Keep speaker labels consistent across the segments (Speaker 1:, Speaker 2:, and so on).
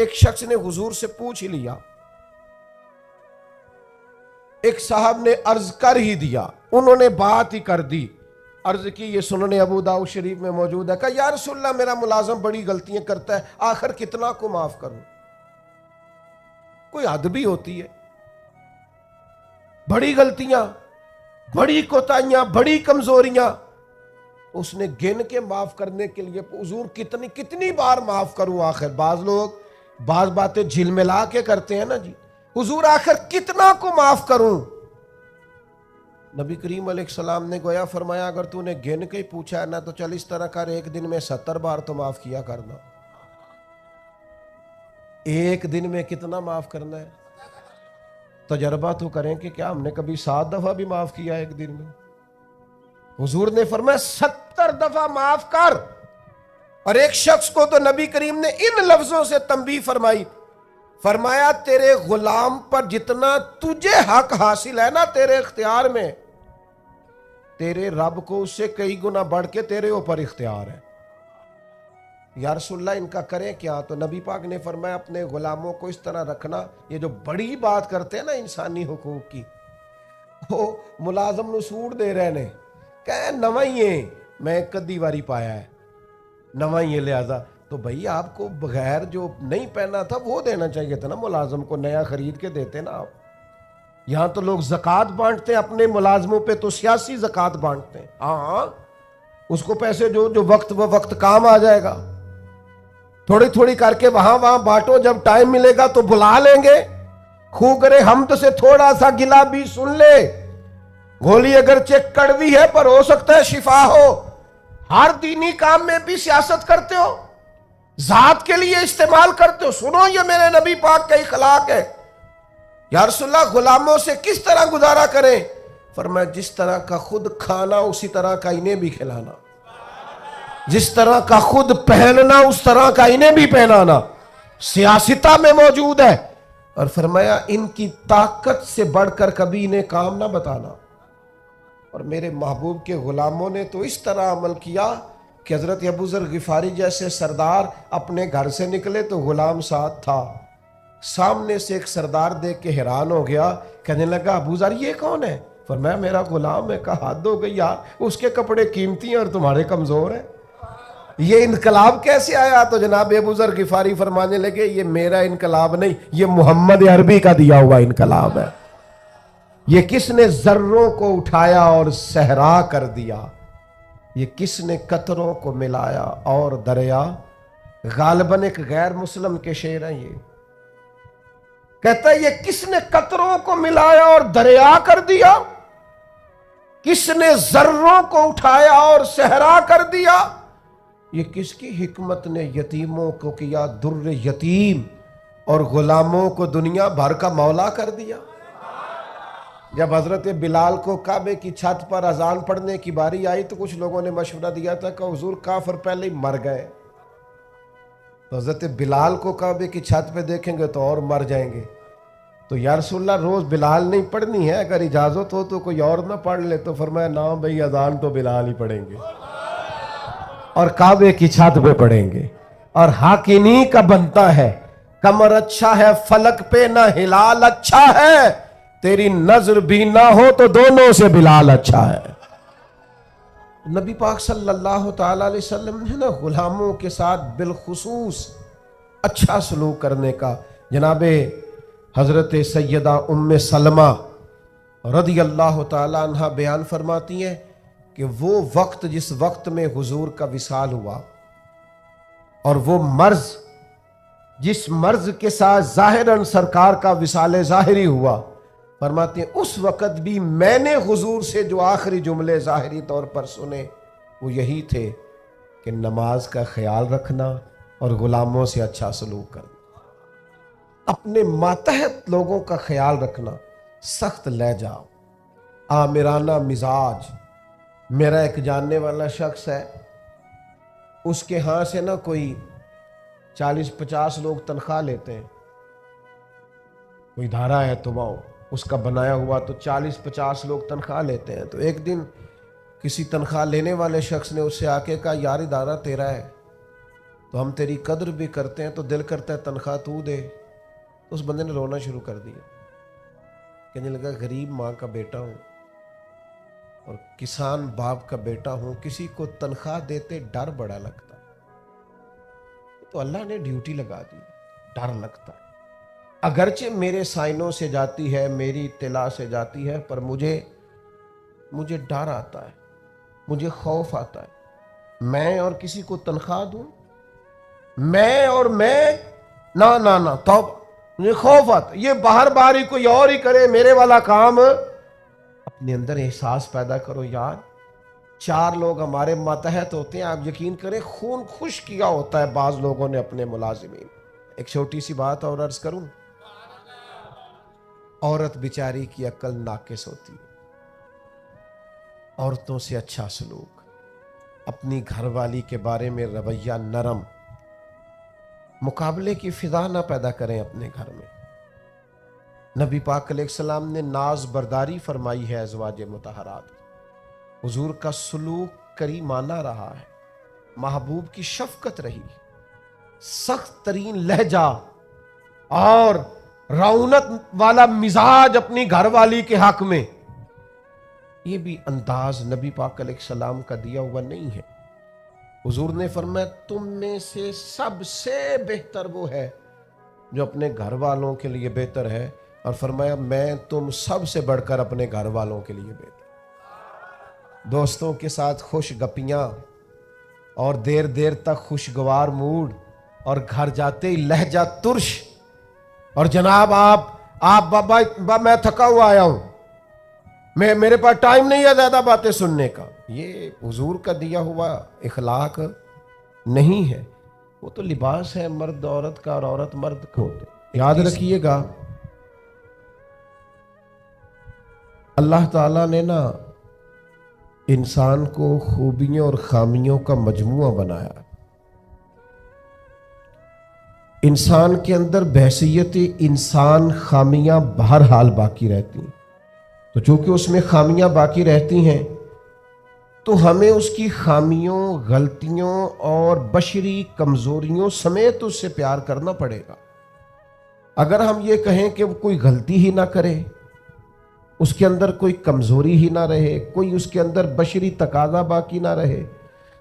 Speaker 1: एक शख्स ने हुजूर से पूछ ही लिया, एक साहब ने अर्ज कर ही दिया, उन्होंने बात ही कर दी, अर्ज की, ये सुनने अबू दाऊद शरीफ में मौजूद है। कहा या रसूलल्लाह मेरा मुलाजिम बड़ी गलतियां करता है, आखिर कितना को माफ करूं? कोई हद भी होती है, बड़ी गलतियां, बड़ी कोताहियां, बड़ी कमजोरियां, उसने गिन के माफ करने के लिए हुजूर कितनी कितनी बार माफ करूं? आखिर बाज लोग बाज बातें झिलमिला के करते हैं ना जी, हुजूर आखिर कितना को माफ करूं? नबी करीम अलैहिस्सलाम ने गोया फरमाया, अगर तूने गिन के ही पूछा है ना तो चल इस तरह कर, एक दिन में 70 बार तो माफ किया करना। एक दिन में कितना माफ करना है? तजर्बा तो करें कि क्या हमने कभी 7 दफा भी माफ किया एक दिन में? हुजूर ने फरमाया 70 दफा माफ कर। और एक शख्स को तो नबी करीम ने इन लफ्जों से तंबीह फरमाई, फरमाया तेरे गुलाम पर जितना तुझे हक हासिल है ना तेरे इख्तियार में, तेरे रब को उससे कई गुना बढ़ के तेरे ऊपर इख्तियार है। या रसूलल्लाह इनका करें क्या? तो नबी पाक ने फरमाया अपने गुलामों को इस तरह रखना, ये जो बड़ी बात करते हैं ना इंसानी हुकूक की, वो मुलाजम नु सूट दे रहे ने, कह नवा ही है, मैं कद्दी वारी पाया है, नवा ही है, लिहाजा तो भाई आपको बगैर जो नहीं पहना था वो देना चाहिए था ना, मुलाजम को नया खरीद के देते ना आप। यहां तो लोग ज़कात बांटते हैं अपने मुलाजमों पे, तो सियासी ज़कात बांटते हैं। हाँ, उसको पैसे जो जो वक्त वो वक्त काम आ जाएगा, थोड़ी थोड़ी करके वहां वहां बांटो, जब टाइम मिलेगा तो बुला लेंगे। खूब करे हमद से थोड़ा सा गिला भी सुन ले, गोली अगर चेक कड़वी है पर हो सकता है शिफा हो। हर दीनी काम में भी सियासत करते हो, जात के लिए इस्तेमाल करते हो। सुनो ये मेरे नबी पाक का इखलाक है। या रसूलल्लाह गुलामों से किस तरह गुजारा करें? फरमाया जिस तरह का खुद खाना उसी तरह का इन्हें भी खिलाना, जिस तरह का खुद पहनना उस तरह का इन्हें भी पहनाना, सियासता में मौजूद है। और फरमाया इनकी ताकत से बढ़कर कभी इन्हें काम ना बताना। और मेरे महबूब के गुलामों ने तो इस तरह अमल किया कि हजरत अबू ज़र गिफारी जैसे सरदार अपने घर से निकले तो गुलाम साथ था। सामने से एक सरदार देख के हैरान हो गया, कहने लगा अबू ज़र ये कौन है? फरमाया मेरा गुलाम है। कहा हद हो गई यार, उसके कपड़े कीमती हैं और तुम्हारे कमजोर हैं, ये इनकलाब कैसे आया? तो जनाब अबू ज़र गिफारी फरमाने लगे ये मेरा इनकलाब नहीं, ये मोहम्मद अरबी का दिया हुआ इनकलाब है। ये किसने जर्रों को उठाया और सहरा कर दिया, ये किसने कतरों को मिलाया और दरिया। गालिबन एक गैर मुस्लिम के शेर हैं ये। कहता है ये किसने कतरों को मिलाया और दरिया कर दिया, किसने जर्रों को उठाया और सहरा कर दिया, ये किसकी हिकमत ने यतीमों को किया दुर्र यतीम और गुलामों को दुनिया भर का मौला कर दिया। जब हजरत बिलाल को काबे की छत पर अजान पढ़ने की बारी आई तो कुछ लोगों ने मशवरा दिया था कि हुजूर काफिर पहले ही मर गए, तो हजरत बिलाल को काबे की छत पे देखेंगे तो और मर जाएंगे। तो या रसूलल्लाह रोज बिलाल नहीं पढ़नी है, अगर इजाजत हो तो कोई और ना पढ़ ले। तो फरमाया ना भाई अजान तो बिलाल ही पढ़ेंगे और काबे की छत पे पढ़ेंगे। और हक इन्हीं का बनता है, कमर अच्छा है फलक पे ना हिलाल अच्छा है, तेरी नजर भी ना हो तो दोनों से बिलाल अच्छा है। नबी पाक सल्लल्लाहु ताला अलैहि वसल्लम ने ना गुलामों के साथ बिलखुसूस अच्छा सलूक करने का, जनाबे हजरत सैयदा उम्मे सलमा रदी अल्लाह ताला अन्हा बयान फरमाती हैं कि वो वक्त जिस वक्त में हुजूर का विसाल हुआ और वो मर्ज जिस मर्ज के साथ जाहिरन सरकार का विसाल ज़ाहिरी हुआ, फरमाते हैं उस वक़्त भी मैंने हुजूर से जो आखिरी जुमले ज़ाहिरी तौर पर सुने वो यही थे कि नमाज का ख्याल रखना और गुलामों से अच्छा सलूक करना, अपने मातहत लोगों का ख्याल रखना, सख्त लहजा, आमिराना मिजाज। मेरा एक जानने वाला शख्स है, उसके यहाँ से ना कोई 40-50 लोग तनख्वाह लेते हैं, कोई इदारा है तो वो उसका बनाया हुआ, तो 40-50 लोग तनख्वाह लेते हैं। तो एक दिन किसी तनख्वाह लेने वाले शख्स ने उससे आके कहा यार इदारा तेरा है, तो हम तेरी कद्र भी करते हैं, तो दिल करता है तनख्वाह तू दे। तो उस बंदे ने रोना शुरू कर दिया, कहने लगा गरीब माँ का बेटा हूँ और किसान बाप का बेटा हूँ, किसी को तनख्वाह देते डर बड़ा लगता। तो अल्लाह ने ड्यूटी लगा दी, डर लगता है। अगरचे मेरे साइनों से जाती है, मेरी इत्तला से जाती है, पर मुझे डर आता है, मुझे खौफ आता है। मैं और किसी को तनख्वाह दूं, मैं ना ना ना, तो मुझे खौफ आता। ये बाहर ही कोई और ही करे मेरे वाला काम। अपने अंदर एहसास पैदा करो यार, 4 लोग हमारे मातहत होते हैं, आप यकीन करें खून खुश किया होता है बाज लोगों ने अपने मुलाजिमीन। एक छोटी सी बात और अर्ज करूं, औरत बेचारी की अक्ल नाकिस होती है। औरतों से अच्छा सलूक, अपनी घरवाली के बारे में रवैया नरम, मुकाबले की फिजा ना पैदा करें अपने घर में। नबी पाक अलैहिस्सलाम ने नाज बर्दारी फरमाई है अज़वाज मुतहरात। हुजूर का सलूक करीमाना रहा है, महबूब की शफकत रही, सख्त तरीन लहजा और रौनक वाला मिजाज अपनी घरवाली के हक में। ये भी अंदाज नबी पाक अलैहिस्सलाम का दिया हुआ नहीं है। हुजूर ने फरमाया तुम में से सबसे बेहतर वो है जो अपने घर वालों के लिए बेहतर है, और फरमाया मैं तुम सबसे बढ़कर अपने घर वालों के लिए बेहतर। दोस्तों के साथ खुश गपियां और देर देर तक खुशगवार मूड, और घर जाते ही लहजा तुर्श, और जनाब आप बाबा मैं थका हुआ आया हूं, मेरे पास टाइम नहीं है ज्यादा बातें सुनने का। ये हुजूर का दिया हुआ इखलाक नहीं है। वो तो लिबास है मर्द औरत का, और औरत मर्द का होते। याद रखिएगा, अल्लाह ताला ने ना इंसान को खूबियों और खामियों का मजमुआ बनाया। इंसान के अंदर बहसियत इंसान खामियां बहरहाल बाकी रहती हैं। तो चूंकि उसमें खामियां बाकी रहती हैं, तो हमें उसकी खामियों, गलतियों और बशरी कमजोरियों समेत उससे प्यार करना पड़ेगा। अगर हम ये कहें कि वो कोई गलती ही ना करे, उसके अंदर कोई कमजोरी ही ना रहे, कोई उसके अंदर बशरी तकाजा बाकी ना रहे,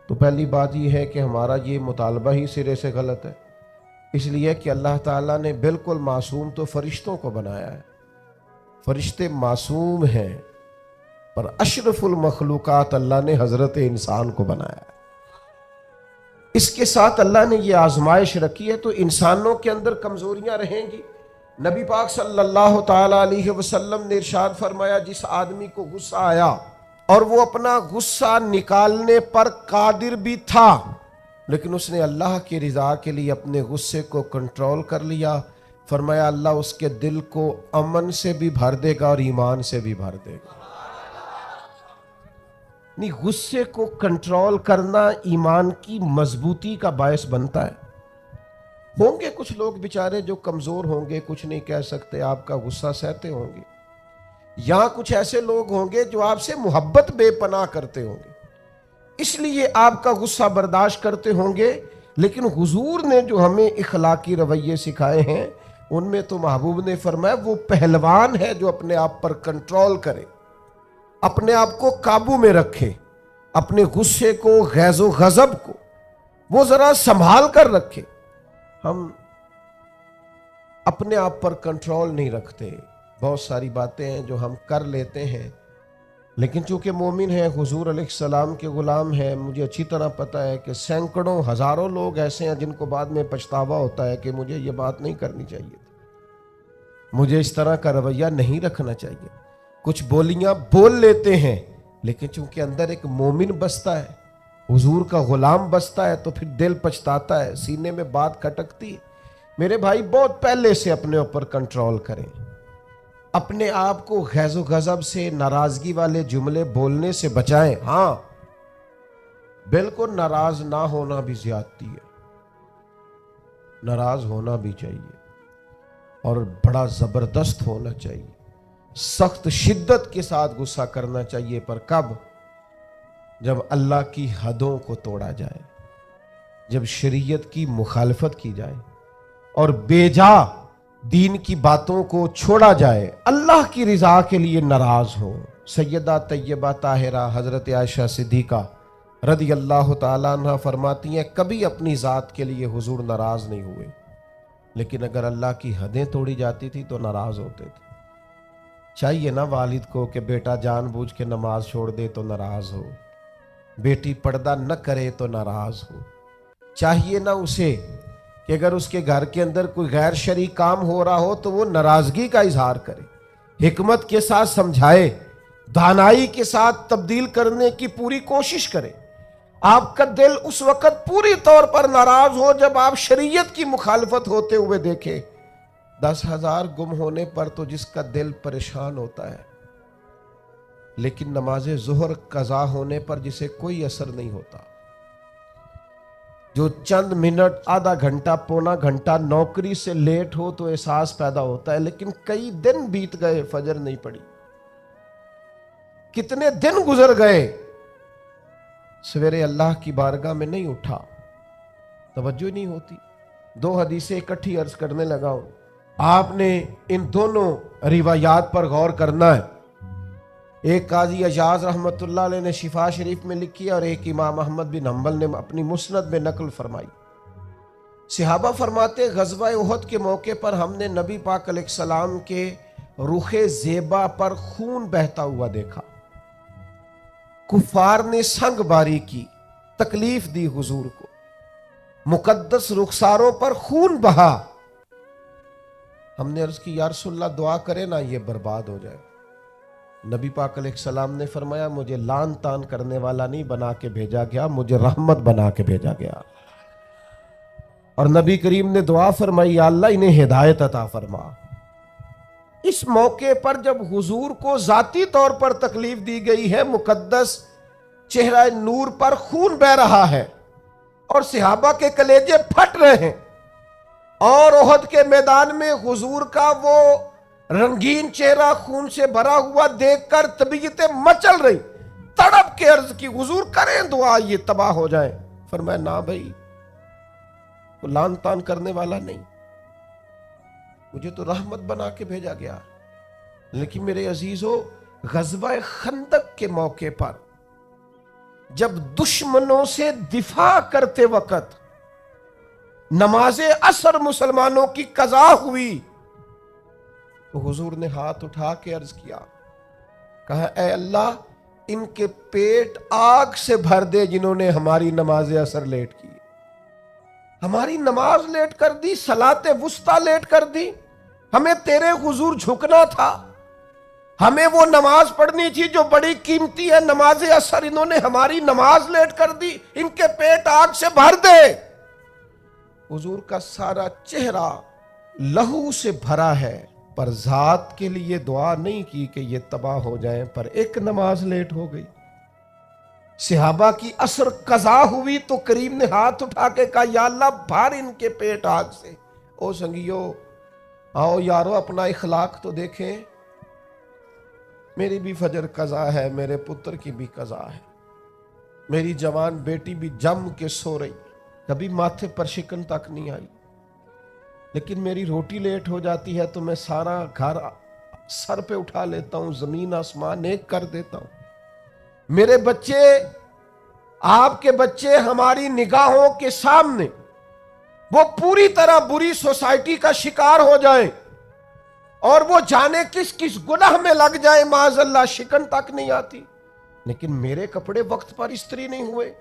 Speaker 1: तो पहली बात यह है कि हमारा ये मुतालबा ही सिरे से गलत है। इसलिए कि अल्लाह ताला ने बिल्कुल मासूम तो फरिश्तों को बनाया है, फरिश्ते मासूम हैं, पर अशरफुल मखलूकात अल्लाह ने हजरत इंसान को बनाया है। इसके साथ अल्लाह ने यह आजमाइश रखी है, तो इंसानों के अंदर कमजोरियां रहेंगी। नबी पाक सल्लल्लाहु ताला अलैहि वसल्लम ने इरशाद फरमाया, जिस आदमी को गुस्सा आया और वो अपना गुस्सा निकालने पर कादिर भी था, लेकिन उसने अल्लाह की रिजा के लिए अपने गुस्से को कंट्रोल कर लिया, फरमाया अल्लाह उसके दिल को अमन से भी भर देगा और ईमान से भी भर देगा। नहीं, गुस्से को कंट्रोल करना ईमान की मजबूती का बायस बनता है। होंगे कुछ लोग बेचारे जो कमजोर होंगे, कुछ नहीं कह सकते, आपका गुस्सा सहते होंगे। यहां कुछ ऐसे लोग होंगे जो आपसे मोहब्बत बेपनाह करते होंगे, इसलिए आपका गुस्सा बर्दाश्त करते होंगे। लेकिन हुजूर ने जो हमें इखलाकी रवैये सिखाए हैं, उनमें तो महबूब ने फरमाया वो पहलवान है जो अपने आप पर कंट्रोल करे, अपने आप को काबू में रखे, अपने गुस्से को, गैज़ो गजब को वो जरा संभाल कर रखे। हम अपने आप पर कंट्रोल नहीं रखते। बहुत सारी बातें हैं जो हम कर लेते हैं, लेकिन चूंकि मोमिन है, हुजूर अलैहिस्सलाम के गुलाम है, मुझे अच्छी तरह पता है कि सैकड़ों हजारों लोग ऐसे हैं जिनको बाद में पछतावा होता है कि मुझे ये बात नहीं करनी चाहिए थी, मुझे इस तरह का रवैया नहीं रखना चाहिए। कुछ बोलियां बोल लेते हैं, लेकिन चूंकि अंदर एक मोमिन बसता है, हुजूर का गुलाम बसता है, तो फिर दिल पछताता है, सीने में बात खटकती है। मेरे भाई बहुत पहले से अपने ऊपर कंट्रोल करें, अपने आप को गैज़ो गजब से, नाराजगी वाले जुमले बोलने से बचाएं। हां, बिल्कुल नाराज ना होना भी ज्यादती है, नाराज होना भी चाहिए और बड़ा जबरदस्त होना चाहिए, सख्त शिद्दत के साथ गुस्सा करना चाहिए। पर कब? जब अल्लाह की हदों को तोड़ा जाए, जब शरीयत की मुखालफत की जाए और बेजा दीन की बातों को छोड़ा जाए, अल्लाह की रिजा के लिए नाराज हो। सैयदा तैयबा ताहिरा हजरत आयशा सिद्दीका रदी अल्लाह ताला अन्हा फरमाती हैं, कभी अपनी ज़ात के लिए हुजूर नाराज नहीं हुए, लेकिन अगर अल्लाह की हदें तोड़ी जाती थी तो नाराज होते थे। चाहिए ना वालिद को कि बेटा जानबूझ के नमाज छोड़ दे तो नाराज हो, बेटी पर्दा न करे तो नाराज हो। चाहिए ना उसे कि अगर उसके घर के अंदर कोई गैर शरई काम हो रहा हो तो वो नाराजगी का इजहार करे, हिकमत के साथ समझाए, दानाई के साथ तब्दील करने की पूरी कोशिश करे। आपका दिल उस वक्त पूरी तौर पर नाराज हो जब आप शरीयत की मुखालफत होते हुए देखे। 10,000 गुम होने पर तो जिसका दिल परेशान होता है, लेकिन नमाज ज़ुहर कज़ा होने पर जिसे कोई असर नहीं होता, जो चंद मिनट, आधा घंटा, पौना घंटा नौकरी से लेट हो तो एहसास पैदा होता है, लेकिन कई दिन बीत गए फजर नहीं पड़ी, कितने दिन गुजर गए, सवेरे अल्लाह की बारगाह में नहीं उठा, तवज्जो ही नहीं होती। 2 हदीसें इकट्ठी अर्ज करने लगा हूं, आपने इन दोनों रिवायात पर गौर करना है। एक काजी अजाज रहमतुल्लाह अलैह ने शिफा शरीफ में लिखी है और एक इमाम अहमद बिन हम्बल ने अपनी मुस्नद में नकल फरमाई। सहाबा फरमाते, ग़ज़वा उहद के मौके पर हमने नबी पाक अलैहिस्सलाम के रुखे ज़ेबा पर खून बहता हुआ देखा। कुफार ने संगबारी की, तकलीफ दी हुजूर को, मुकद्दस रुखसारों पर खून बहा। हमने अर्ज की, या रसूलल्लाह दुआ करे ना ये बर्बाद हो जाए। नबी पाक अलैहिस्सलाम ने फरमाया, मुझे लान तान करने वाला नहीं बना के भेजा गया, मुझे रहमत बना के भेजा गया। और नबी करीम ने दुआ फरमाई, या अल्लाह इन्हें हिदायत अता फरमा। इस मौके पर जब हुजूर को जाती तौर पर तकलीफ दी गई है, मुकद्दस चेहरा नूर पर खून बह रहा है और सहाबा के कलेजे फट रहे हैं, और ओहद के मैदान में हुजूर का वो रंगीन चेहरा खून से भरा हुआ देखकर तबीयतें मचल रही, तड़प के अर्ज की, हुजूर करें दुआ ये तबाह हो जाए। फरमाया, ना भाई, वो लान तान करने वाला नहीं, मुझे तो रहमत बना के भेजा गया। लेकिन मेरे अजीजों, ग़ज़वा खंदक के मौके पर जब दुश्मनों से दिफा करते वक्त नमाजे असर मुसलमानों की कज़ा हुई तो हुजूर ने हाथ उठा के अर्ज किया, कहा, ऐ अल्लाह, इनके पेट आग से भर दे जिन्होंने हमारी नमाज असर लेट की, हमारी नमाज लेट कर दी, सलाते वुस्ता लेट कर दी। हमें तेरे हुजूर झुकना था, हमें वो नमाज पढ़नी थी जो बड़ी कीमती है, नमाज असर, इन्होंने हमारी नमाज लेट कर दी, इनके पेट आग से भर दे। हुजूर का सारा चेहरा लहू से भरा है, पर जात के लिए दुआ नहीं की कि ये तबाह हो जाए, पर एक नमाज लेट हो गई। सहाबा की असर कज़ा हुई तो करीम ने हाथ उठा के कहा, या अल्लाह, भर इनके पेट आग से। ओ संगियो, आओ यारो, अपना इखलाक तो देखें। मेरी भी फजर कज़ा है, मेरे पुत्र की भी कज़ा है, मेरी जवान बेटी भी जम के सो रही, कभी माथे पर शिकन तक नहीं आई, लेकिन मेरी रोटी लेट हो जाती है तो मैं सारा घर सर पे उठा लेता हूं, जमीन आसमान एक कर देता हूं। मेरे बच्चे, आपके बच्चे हमारी निगाहों के सामने वो पूरी तरह बुरी सोसाइटी का शिकार हो जाए और वो जाने किस किस गुनाह में लग जाए, माज़अल्लाह, शिकन तक नहीं आती, लेकिन मेरे कपड़े वक्त पर इस्त्री नहीं हुए,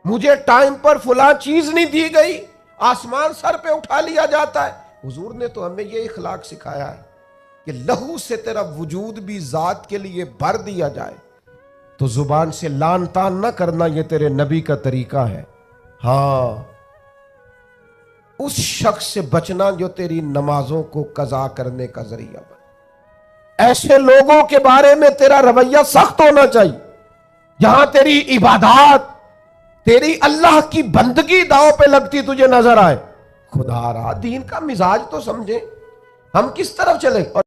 Speaker 1: मुझे टाइम पर फुला चीज नहीं दी गई, आसमान सर पे उठा लिया जाता है। हुजूर ने तो हमें ये इखलाक सिखाया है कि लहू से तेरा वजूद भी जात के लिए भर दिया जाए, तो जुबान से लान तान न करना, ये तेरे नबी का तरीका है। हाँ, उस शख्स से बचना जो तेरी नमाजों को कज़ा करने का जरिया बने। ऐसे लोगों के बारे में तेरा रवैया सख्त होना चाहिए, जहां तेरी इबादत, तेरी अल्लाह की बंदगी दांव पे लगती तुझे नजर आए। खुदा रहा, दीन का मिजाज तो समझे, हम किस तरफ चले। और